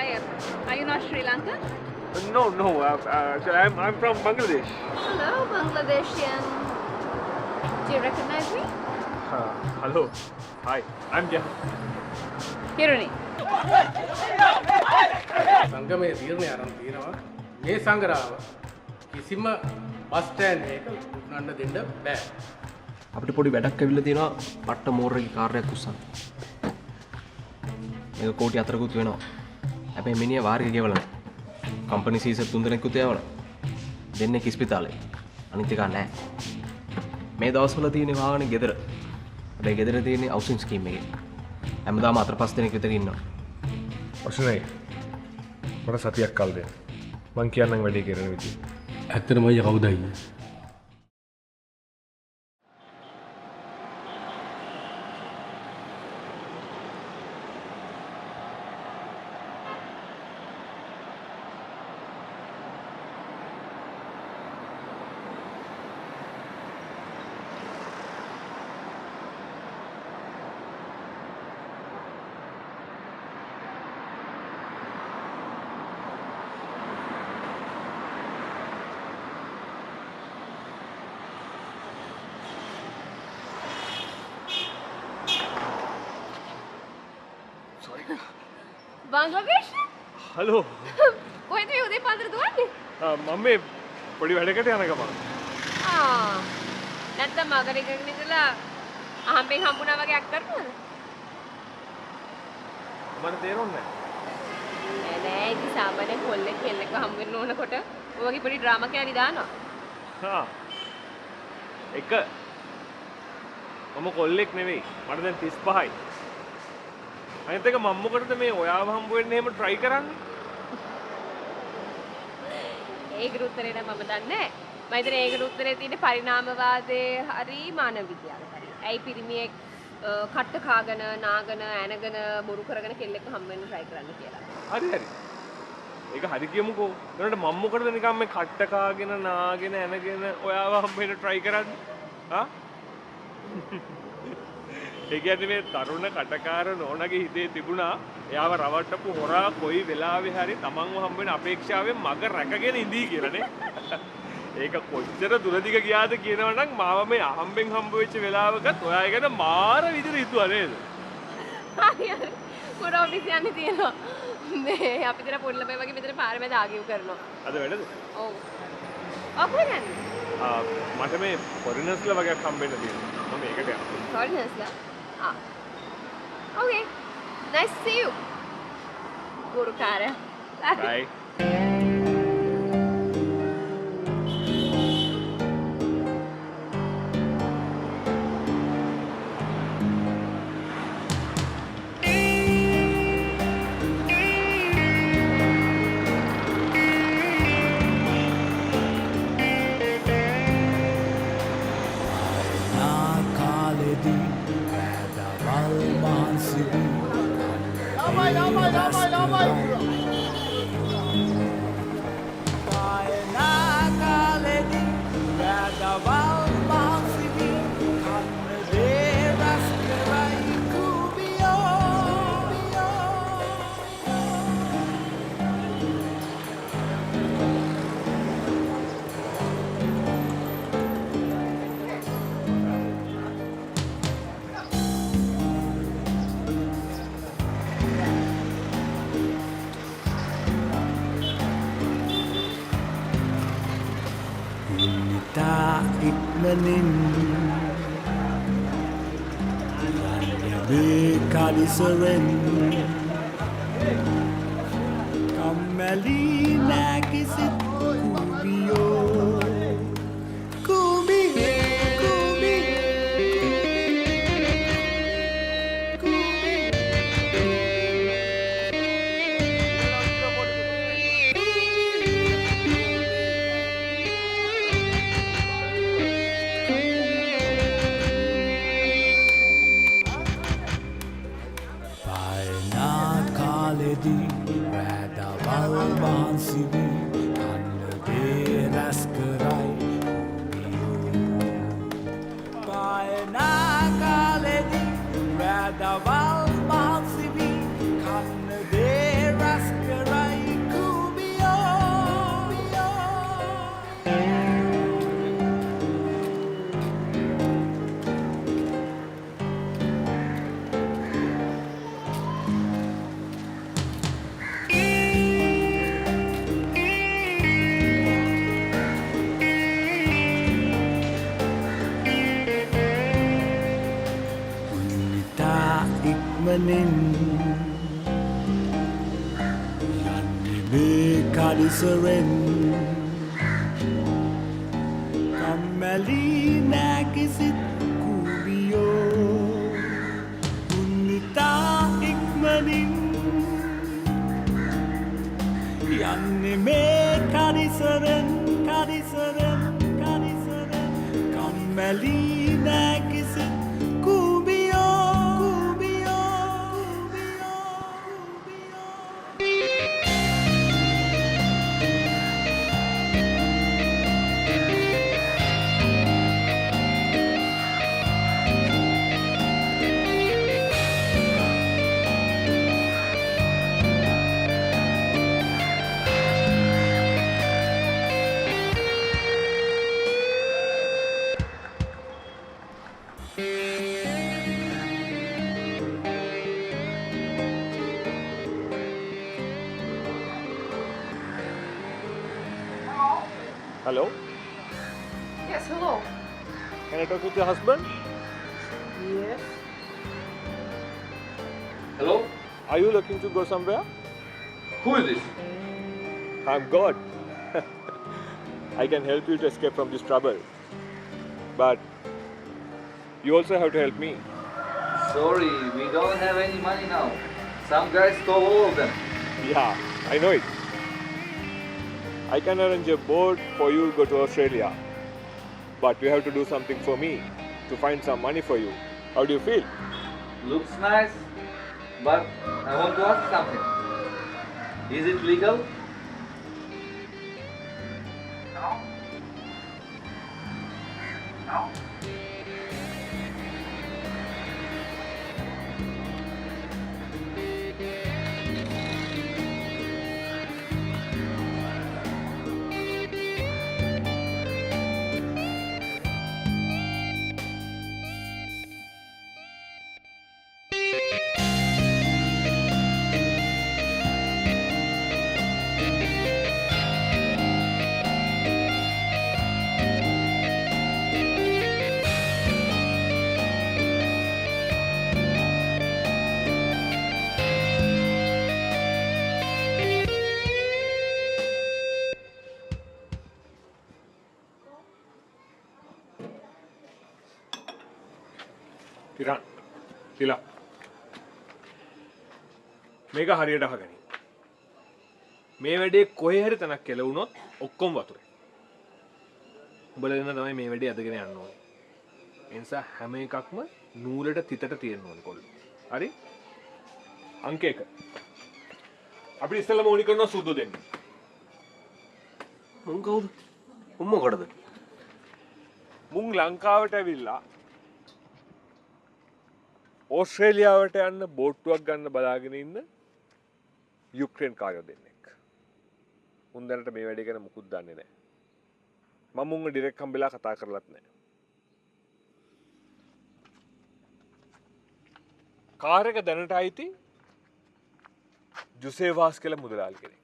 Why? Are you not Sri Lankan? No, no. Actually, I'm from Bangladesh. Hello, Bangladeshian. Do you recognize me? Hello. Hi. I'm Jeff. Hiruni. සංගමයේ තීරණය අරන් තියෙනවා මේ සංග්‍රහව කිසිම bus stand එකක උන්නන්න දෙන්න බෑ. අපිට පොඩි වැඩක් ඇවිල්ලා තියෙනවා පට්ට මෝරගේ කාර්යයක් උස්සන්න. මේක කෝටි 4කුත් වෙනවා. හැබැයි මිනිහා වාරික ගෙවලා නැහැ. Company Caesar 3 දෙනෙකුත් යවලා. දෙන්නේ කිස්පිතාලේ. අනිත් එක නැහැ. මේ දවස්වල තියෙන වාහනේ ගෙදර. හැබැයි ගෙදර තියෙන්නේ හවුසින් ස්කීම් එකේ. හැමදාම 4-5 දෙනෙක් විතර ඉන්නවා. ඔෂනයි. මට සතියක් කල් දෙන්න. මං කියන්නම් වැඩේ කරන විදිහ. ඇත්තටම අයියා කවුද අයියා? Bangladesh? හලෝ. කොහෙද මේ උදේ පාන්දර දුවන්නේ? මම මේ පොඩි වැඩකට යන ගමන්. නැත්තම් මගරේකගෙන ඉඳලා අහම්බෙන් හම්බුණා වගේ අක් කරනවද? මට තේරෙන්නේ නෑ ඉතින් සාමාන්‍ය කොල්ලෙක් කෙල්ලෙක්ව හම්බ වෙන්න ඕනකොට ඔය වගේ පොඩි ඩ්‍රාමා කෑලි දානවා. එක මම කොල්ලෙක් නෙවෙයි. මට දැන් 35යි. අනිත් එක මම මොකටද මේ ඔයාව හම්බ වෙන්න එහෙම try කරන්නේ? ඒකට උත්තරේ නම් මම දන්නේ නෑ. මම හිතන්නේ ඒකට උත්තරේ තියෙන්නේ පරිණාමවාදයේ හරි මානව විද්‍යාවේ හරි. ඇයි පිරිමියෙක් කට්ට කාගෙන නාගෙන ඇනගෙන බොරු කරගෙන කෙල්ලෙක්ව හම්බ වෙන්න try කරන්න කියලා. හරි හරි. ඒක හරි කියමුකෝ. ඒකට මම මොකටද නිකන් මේ කට්ට කාගෙන නාගෙන ඇනගෙන ඔයාව හම්බ වෙන්න try කරන්නේ? ඒ කියන්නේ මේ තරුණ කටකාර නෝනගේ හිතේ තිබුණා එයාව රවට්ටපු හොරා කොයි වෙලාවෙ හරි තමන්ව හම්බ වෙන අපේක්ෂාවෙන් මග රැකගෙන ඉඳී කියලානේ. ඒක කොච්චර දුරදිග ගියාද කියනවනම් මාව මේ අහම්බෙන් හම්බ වෙච්ච වෙලාවකත් ඔයා ගැන මාර විදිහට හිතුවා නේද? හරි හරි. පොර ඔෆිස් යන්නේ තියෙනවා. මේ අපි දෙන පොඩි ළමයි වගේ මෙතන පාර මැද ආගියු කරනවා. අද වැඩද? ඔව්. ඔකෝ යන්නේ. මට මේ ෆොරිනර්ස්ලා වගේ හම්බෙන්න තියෙනවා. මම ඒකට යනවා. Foreigners-ලා? Okay. Nice to see you. Guru cara. Bye. ඉක්මනින් යන්නේ කලිසරෙන් කම්මැලි නෑ කිසිත් කුඹියෝ කුඹි කුඹි රැදවල් වහන්සිවි කන්න ඉක්මනින් යන්නේ මේ කලිසරෙන් කම්මැලි නෑ කිසිත් කුඩියෝ උන්නිතා ඉක්මනින් යන්නේ මේ කලිසරෙන් කම්මැලි නෑ කිසිත් Hello? Yes, hello. Can I talk with your husband? Yes. Hello? Are you looking to go somewhere? Who is this? I'm God. I can help you to escape from this trouble. But you also have to help me. Sorry, we don't have any money now. Some guys stole all of them. Yeah, I know it. I can arrange a boat for you to go to Australia. But you have to do something for me to find some money for you. How do you feel? Looks nice, but I want to ask something. Is it legal? තිලා මේක හරියට අහගනි. මේ වැඩේ කොහේ හරි තැනක් කෙලවුණොත් ඔක්කොම වතුරේ. උඹලා දෙන්න තමයි මේ වැඩේ අදගෙන යන්න ඕනේ. ඒ නිසා හැම එකක්ම නූලට තිතට තියෙන්න ඕනේ කොල්ලෝ. හරි? අංක 1. අපි ඉස්සෙල්ලාම ඕනි කරනවා සුදු දෙන්න. මුන් කවුද? උන් මොකටද? මුන් ලංකාවට ඇවිල්ලා ඕස්ට්‍රේලියාවට යන්න බෝට්ටුවක් ගන්න බලාගෙන ඉන්න යුක්‍රේන් කාරයෝ දෙන්නෙක්. උන් දැනට මේ වැඩේ ගැන මුකුත් දන්නේ නැහැ. මම උන්ව ඩිරෙක්ට් හම්බෙලා කතා කරලත් නැහැ. කාර් එක දැනට අයිති ජුසේවාස් කියලා මුදලාලි කෙනෙක්.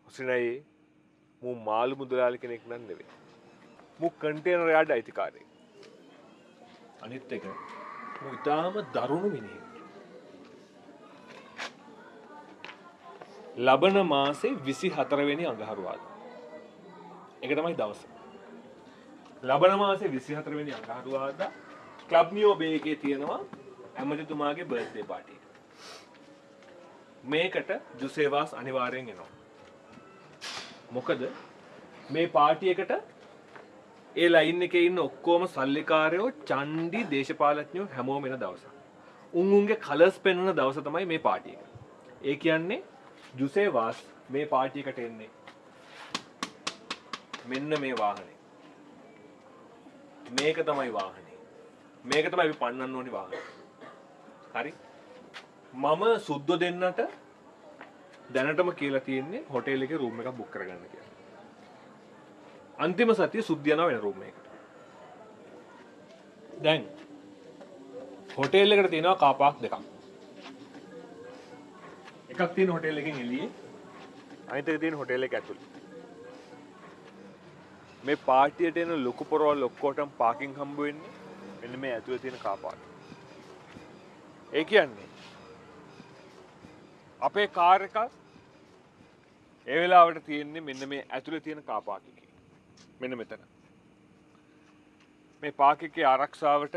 හොසිනයි මූ මාළු මුදලාලි කෙනෙක් නම් නෙවෙයි. මූ කන්ටේනර් යාඩ් අයිතිකාරයෙක්. අනිත් එක මූ ඉතාම දරුණු මිනිහෙක්. ලබන මාසේ 24 වෙනි අඟහරුවාදා. ඒක තමයි දවස. ලබන මාසේ 24 වෙනි අඟහරුවාදා ක්ලබ් නියෝ බේ එකේ තියෙනවා ඇමතිතුමාගේ බර්ත්ඩේ පාටි එක. මේකට ජුසේවාස් අනිවාර්යෙන් එනවා. මොකද මේ පාටි එකට ඒ ලයින් එකේ ඉන්න ඔක්කොම සල්ලිකාරයෝ චණ්ඩි දේශපාලඥයෝ හැමෝම එන දවසක්. උන්ගේ කලර්ස් පෙන්වන දවස තමයි මේ පාටි එක. ඒ කියන්නේ ජුසේවාස් මේ පාටි එකට එන්නේ මෙන්න මේ වාහනේ. මේක තමයි වාහනේ. මේක තමයි අපි පන්නන්න ඕනි වාහනේ. හරි? මම සුද්දෝ දෙන්නට දැනටම කියලා තියෙන්නේ හොටෙල් එකේ රූම් එකක් බුක් කරගන්න කියලා. අන්තිම සතිය සුද්ද යනවා වෙන රූම් එකකට. දැන් හොටෙල් එකට තියෙනවා කාර් පාක් දෙකක්. එකක් තියෙන හොටෙල් එකෙන් එළියේ අනිත් එක තියෙන හොටෙල් එක ඇතුළේ. මේ පාටියට එන ලොකු පොරවල් ඔක්කොටම පාකින් හම්බ වෙන්නේ මෙන්න මේ ඇතුලේ තියෙන කාර් පාක්. ඒ කියන්නේ අපේ කාර් එක ඒ වෙලාවට තියෙන්නේ මෙන්න මේ ඇතුලේ තියෙන කාර් පාක් එකේ. මෙන්න මෙතන. මේ පාක් එකේ ආරක්ෂාවට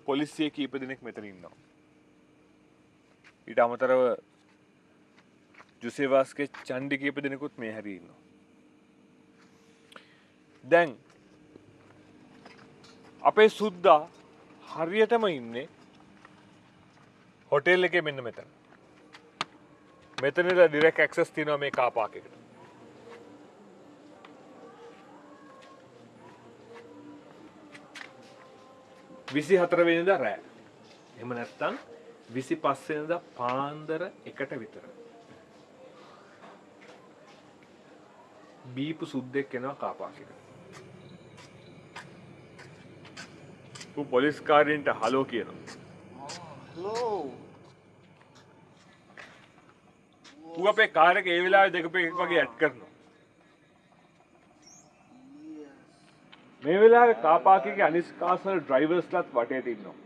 පොලිසිය කීප දෙනෙක් මෙතන ඉන්නවා. ඊට අමතරව ජුසේවාස්ගේ චණ්ඩි කීප දෙනෙකුත් මේ හැරී ඉන්නවා. දැන් අපේ සුද්දා හරියටම ඉන්නේ හොටෙල් එකේ මෙන්න මෙතන. මෙතන ඉඳලා ඩිරෙක්ට් ඇක්සස් තියෙනවා මේ කාර් පාක් එකට. විසි 24 වෙනිදා රෑ. එහෙම නැත්නම් 25 වෙනිදා පාන්දර 1ට විතර. බීපු සුද්දෙක් එනවා කාර් පාක් එකට. ඌ පොලිස් කාර්යන්ට හලෝ කියනවා. ඌ අපේ කාර් එක ඒ වෙලාවේ දෙක එකක් වගේ ඇඩ් කරනවා. මේ වෙලාවේ කාර් පාක් එකේ අනිස් කාසල් ඩ්‍රයිවර්ස්ලාත් වටේ ඉන්නවා.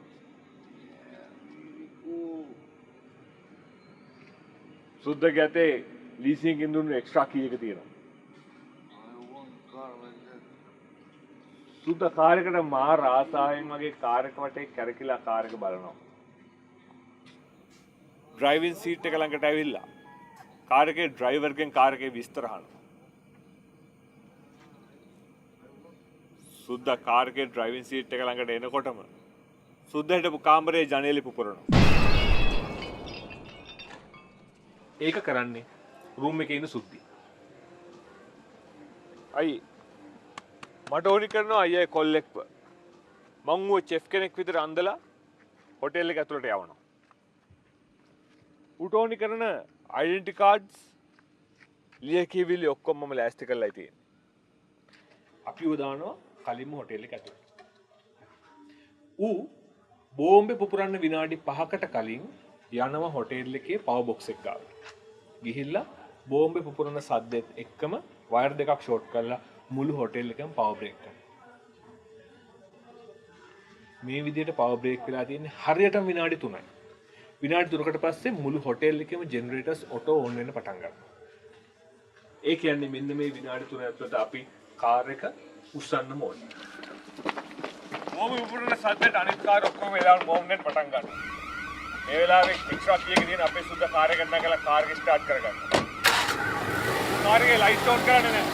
සුද්දගේ ඇතේ ලීසින් එකෙන් දුන්නු එක්ස්ට්‍රා කී එක තියෙනවා. සුද්ද කාර් එකට මාර ආසාවෙන් වගේ කාර් එක වටේ කැරකිලා කාර් එක බලනවා. ඩ්‍රයිවිං සීට් එක ළඟට ඇවිල්ලා කාර් එකේ ඩ්‍රයිවර්ගෙන් කාර් එකේ විස්තර අහනවා. සුද්දා කාර් එකේ ඩ්‍රයිවිං සීට් එක ළඟට එනකොටම සුද්දා හිටපු කාමරේ ජනේලෙ පුපුරනවා. ඒක කරන්නේ රූම් එකේ ඉන්න සුද්දී. අයි මට ඕනි කරනවා අයියා කොල්ලෙක්ව. මං ඌ චෙෆ් කෙනෙක් විතර අන්දලා හොටෙල් එක ඇතුළට යවනවා. ඌට ඕනි කරන ඩෙන්ටිටි කාඩ්ස් ලියකියවිලි ඔක්කොම මම ලෑස්ති කරලා තියෙන්නේ. අපිව දානවා කලින්ම හොටෙල් එක ඇතුළට. ඌ බෝම්බේ පුපුරන්න විනාඩි 5කට කලින් යනවා හොටෙල් එකේ පවර් බොක්ස් එක ගාවට. ගිහිල්ලා බෝම්බේ පුපුරන සද්දෙත් එක්කම වයර් දෙකක් ෂෝට් කරලා මුළු හොටෙල් එකම පවර් බ්‍රේක් කරනවා. මේ විදිහට පවර් බ්‍රේක් වෙලා තියෙන්නේ හරියටම විනාඩි 3යි. විනාඩි 3කට පස්සේ මුළු හොටෙල් එකේම ජෙනරේටර්ස් ඔටෝ ඕන් වෙන්න පටන් ගන්නවා. ඒ කියන්නේ මෙන්න මේ විනාඩි 3 ඇතුළත අපි කාර් එක උස්සන්න ඕනේ. බෝම්බ පුපුරන සද්දෙට අනිත් කාර් ඔක්කොම වෙලාවට බෝම්බ් එකෙන් පටන් ගන්නවා. මේ වෙලාවේ එක්ස්ට්‍රා කීයක තියෙන අපේ සුද්ද කාර් එක නැගලා කාර් එක ස්ටාර්ට් කරගන්නවා. කාර් එකේ ලයිට් ඔන් කරන්නේ නැහැ.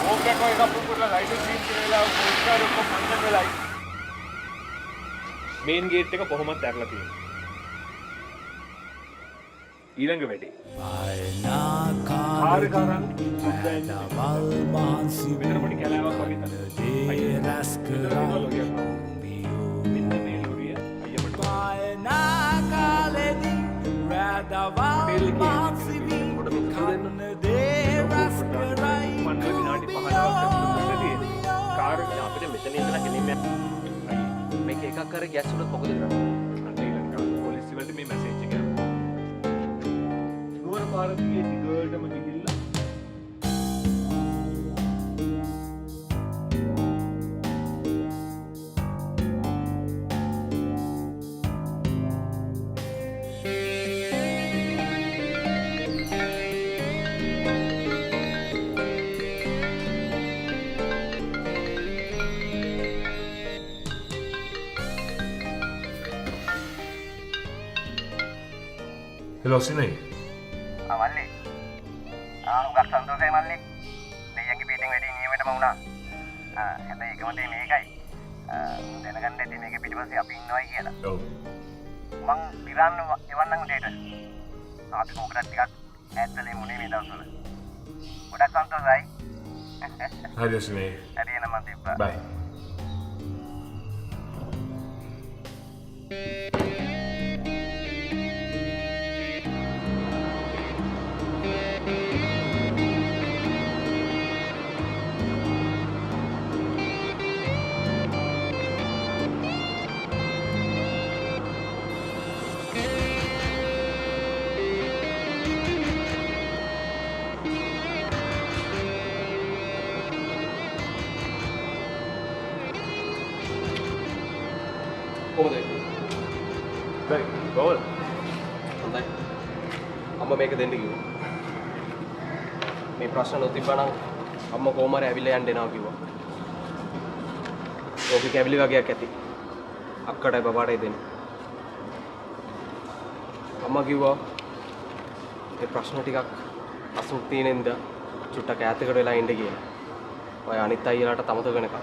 බෝම්බ් එක වගේ පුපුරලා ලයිට් එක සීන් කරලා පොලිස් කාර් ඔක්කොම මන්දන් වෙලායි. මේන් ගේට් එක කොහොමද ඇරලා තියෙන්නේ. ඊළඟ වැඩේ. කාර් කරන් සුද්දෙන් වල්මාන්සි මෙතන පොඩි කැලෑවක් වගේ තමයි. රැස් කරයි මෙන්න මේ ලොරිය අයියමට පායනාකාලෙදි රැදවල්මාන්සිවි කන්න දේ රැස් කරයි මන්න විනාඩි 15ක් ඇතුළත තියෙන්නේ. කාර් එක අපිට මෙතන ඉඳලා ගෙලින්ම මේක එකක් කර ගෑස් වලත් මොකද කරන්නේ? අන්න ඊළඟ පොලිසිය වලට මේ මැසේජ් එක යනවා. නුවර පාර දිගේ දිගටම ගිහිල්ලා හෙලෝ සිනේ මල්ලි උගක් සන්තෝසයි මල්ලි දෙයියන්ගේ පිටින් වැඩි නියමෙටම වුණා හැබැයි එකම දේ මේකයි දැනගන්න ඇති මේක පිටිපස්සේ අපි ඉන්නවයි කියලා ඔව් මං ඉරාන්න එවන්නම් උදේට අපි කොහොමද ටිකක් ඈත්ලේ මුනේ මේ දවස්වල ගොඩක් සන්තෝසයි හරි සිනේ හරි එන මන් තිබ්බා බයි කොහොමද? දැන් කොහොමද? හොඳයි. අම්මා මේක දෙන්න කිව්වා. මේ ප්‍රශ්න නොතිබ්බනම් අම්මා කොහොම හරි ඇවිල්ලා යන්න එනවා කිව්වා. ඕකේ කැවිලි වගේක් ඇති. අක්කටයි බබාටයි දෙන්න. අම්මා කිව්වා මේ ප්‍රශ්න ටිකක් අසුන් තියෙනින්ද චුට්ටක් ඈතකට වෙලා ඉන්න කියලා. ඔය අනිත් අයියලාට තමත වෙනකම්.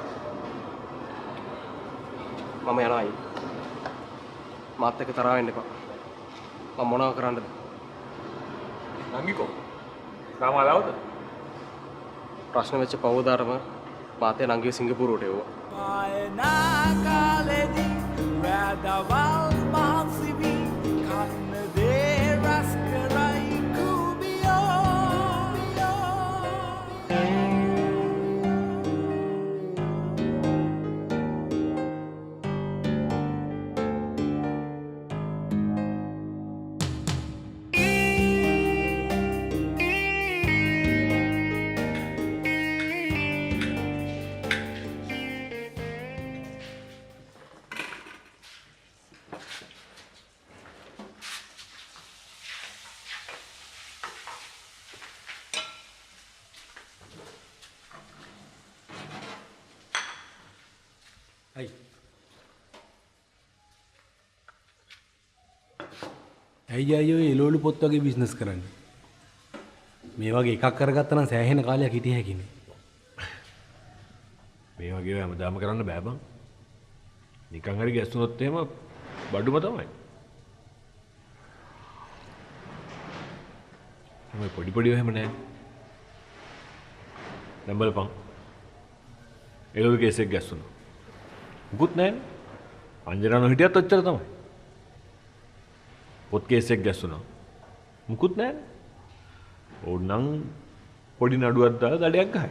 මම යනවා අයියේ. මාත් එක්ක තරහ වෙන්න එපා. මම මොනව කරන්නද? නංගිකෝ. සාමාලාවද? ප්‍රශ්න වෙච්ච පවදාරම මාතේ නංගිව සිංගප්පූරුවට එවුවා. පායනාකාලෙදි රැදවල් මහන්සිවි කන්න දේ රස් කරයි කුබියෝ ඇයි අයියෝ එලෝලු පොත් වගේ බිස්නස් කරන්නේ මේ වගේ එකක් කරගත්තා නම් සෑහෙන කාලයක් හිටිය හැකිනේ මේ වගේ හැමදාම කරන්න බෑ බං. නිකන් හරි ගැස්සුනොත් එහෙම බඩුම තමයි. මේ පොඩි පොඩි එහෙම නෑ. දැන් බලපන්. එළවලු කේස් එක ගැස්සුණා. මුකුත් නෑනේ. අංජනano හිටියත් ඔච්චර තමයි. පොත් කේස් එක ගැස්සුණා. මුකුත් නෑනේ. ඕන්නම් පොඩි නඩුවක් දාලා දඩයක් ගහයි.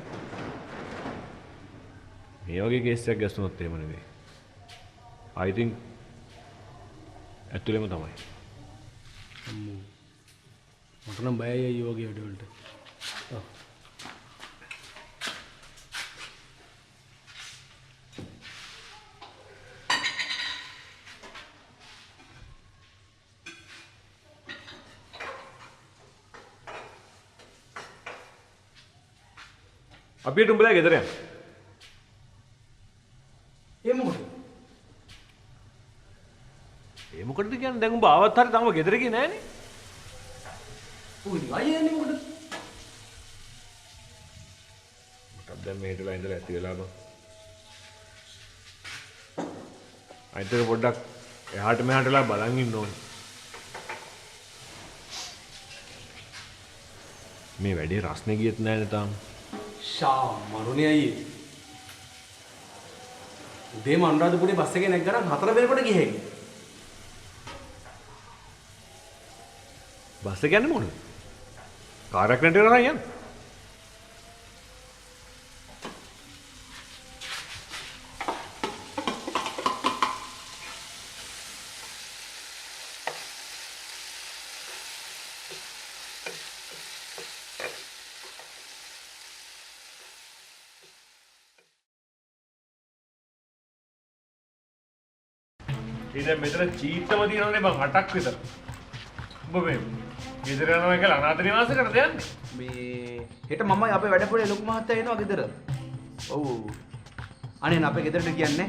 මේ වගේ කේස් එකක් ගැස්සුනොත් එහෙම නෙවෙයි. I think ඇතුළේම තමයි. මට නම් බයයි අයියෝ වගේ වැඩවලට. අපිට උඹලා ගෙදර යන්න. ඒ මොකද? ඒ මොකටද කියන්නේ? දැන් උඹ ආවත් හරි තාම ගෙදර ගියේ නෑනේ. උන් අයියේ එන්නේ මොකද? මට දැන් මෙහෙටලා ඉඳලා ඇති වෙලා බං. අයිතර පොඩ්ඩක් එහාට මෙහාටලා බලන් ඉන්න ඕනේ. මේ වැඩේ රස්නේ ගියෙත් නෑනේ තාම. ෂා මරුනේ අයියේ. උදේම අනුරාධපුරේ බස් එකේ නැග්ගනම් 4 වෙනකොට ගියේ හැකි. බස් එක යන්නේ මොකද? කාර් එක රෙන්ට් කරලා යන්න. ඉතින් මෙතන චීත්තම තියෙනවනේ බං 8ක් විතර. උඹ මේ ගෙදර යනවා කියලා අනාථ නිවාසයකටද යන්නේ? මේ හෙට මමයි අපේ වැඩපොලේ ලොකු මහත්තයා එනවා ගෙදර. ඔව්. අනේ අපේ ගෙදරට කියන්නේ